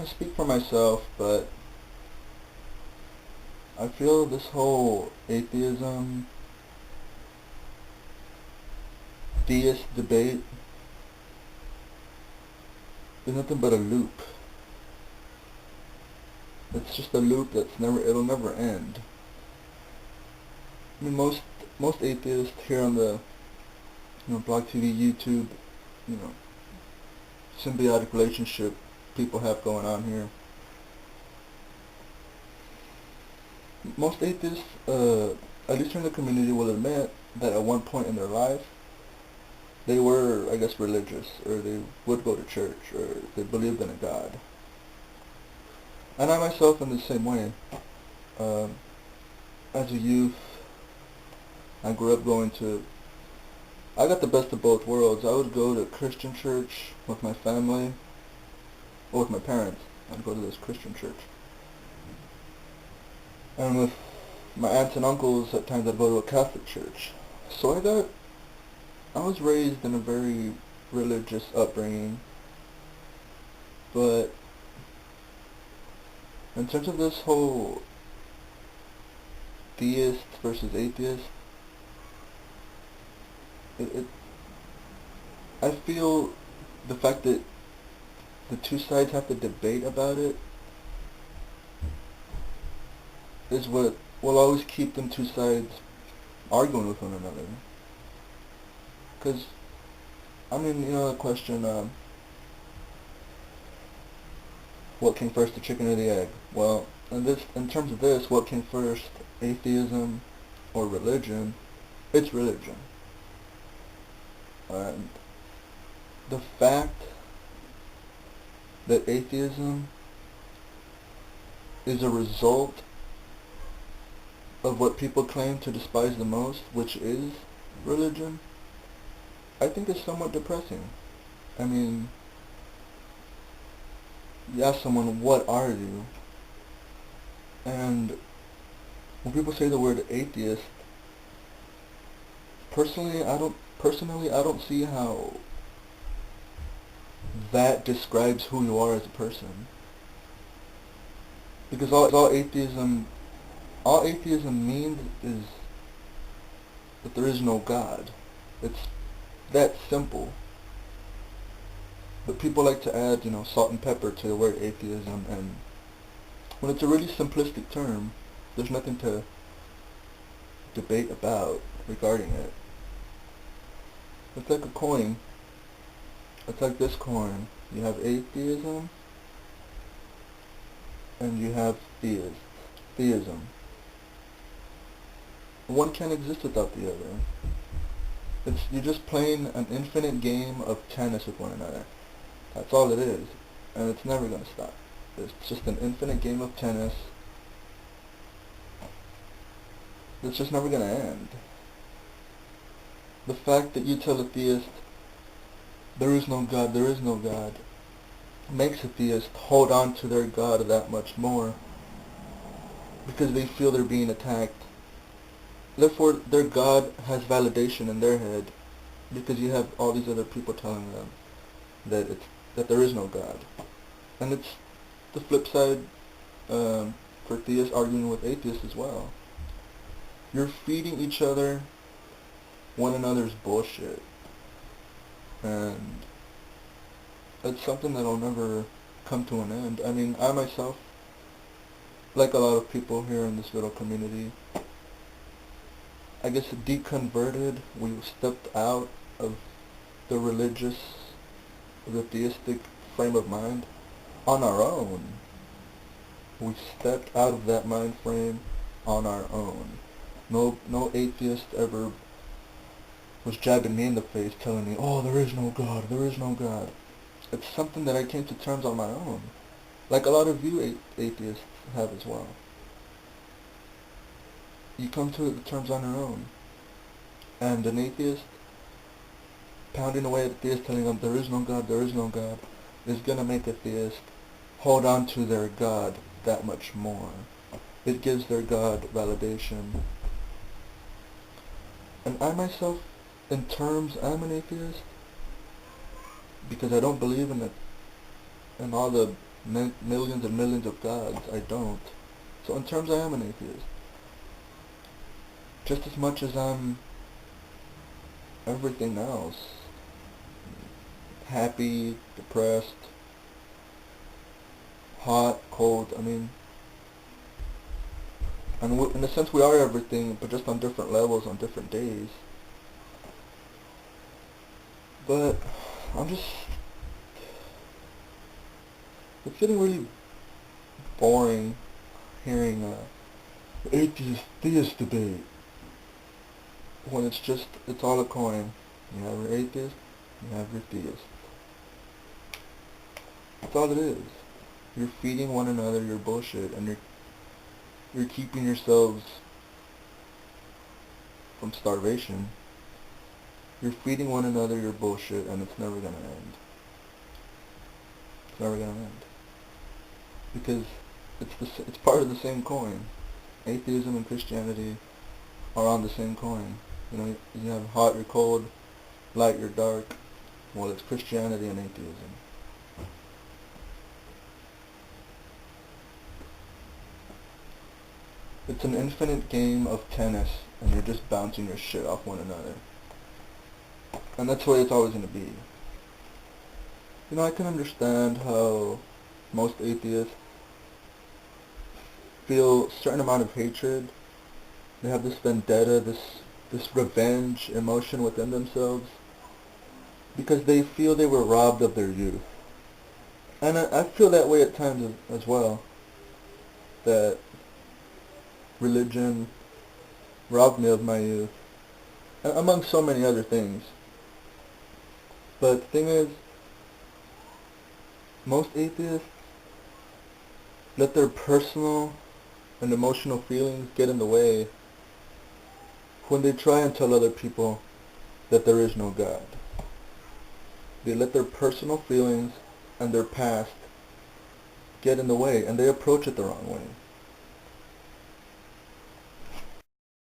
I speak for myself, but I feel this whole atheism, theist debate is nothing but a loop. It's just a loop it'll never end. I mean, most atheists here on the, Blog TV, YouTube, you know, symbiotic relationship people have going on here. Most atheists, at least in the community, will admit that at one point in their life, they were, I guess, religious, or they would go to church, or they believed in a God. And I myself am the same way. As a youth, I grew up I got the best of both worlds. I would go to Christian church with my family, or with my parents. I'd go to this Christian church. And with my aunts and uncles, at times I'd go to a Catholic church. So I was raised in a very religious upbringing, but in terms of this whole theist versus atheist, I feel the fact that the two sides have to debate about it is what will always keep them two sides arguing with one another. Because, I mean, the question, what came first, the chicken or the egg? Well, in terms of this, what came first, atheism or religion? It's religion. And the fact that atheism is a result of what people claim to despise the most, which is religion, I think is somewhat depressing. I mean, you ask someone, what are you? And when people say the word atheist, personally, I don't see how that describes who you are as a person. Because all atheism means is that there is no God. It's that simple. But people like to add, salt and pepper to the word atheism, and when it's a really simplistic term, there's nothing to debate about regarding it. It's like a coin. It's like this coin. You have atheism, and you have theism. One can't exist without the other. You're just playing an infinite game of tennis with one another. That's all it is. And it's never going to stop. It's just an infinite game of tennis. It's just never going to end. The fact that you tell a theist, there is no God, makes a theist hold on to their God that much more, because they feel they're being attacked. Therefore, their God has validation in their head, because you have all these other people telling them that there is no God. And it's the flip side for theists arguing with atheists as well. You're feeding each other one another's bullshit. And it's something that'll never come to an end. I mean, I myself, like a lot of people here in this little community, I guess deconverted. We stepped out of the theistic frame of mind on our own. We stepped out of that mind frame on our own. No atheist ever was jabbing me in the face telling me, oh, there is no God, there is no God. It's something that I came to terms on my own. Like a lot of you atheists have as well. You come to terms on your own. And an atheist pounding away at a theist telling them there is no God, is going to make a theist hold on to their God that much more. It gives their God validation. And I myself, in terms, I'm an atheist because I don't believe in all the millions and millions of gods. I don't. So in terms, I am an atheist. Just as much as I'm everything else. Happy, depressed, hot, cold. I mean, and in a sense we are everything, but just on different levels, on different days. But I'm just, it's getting really boring hearing atheist theist debate when it's all a coin. You have your atheist, you have your theist. That's all it is. You're feeding one another your bullshit, and you're keeping yourselves from starvation. You're feeding one another your bullshit, and it's never gonna end. It's never gonna end. Because it's part of the same coin. Atheism and Christianity are on the same coin. You know, you have hot, you're cold, light, you're dark. Well, it's Christianity and atheism. It's an infinite game of tennis, and you're just bouncing your shit off one another. And that's the way it's always going to be. You know, I can understand how most atheists feel a certain amount of hatred. They have this vendetta, this revenge emotion within themselves, because they feel they were robbed of their youth. And I feel that way at times as well, that religion robbed me of my youth, among so many other things. But the thing is, most atheists let their personal and emotional feelings get in the way when they try and tell other people that there is no God. They let their personal feelings and their past get in the way, and they approach it the wrong way.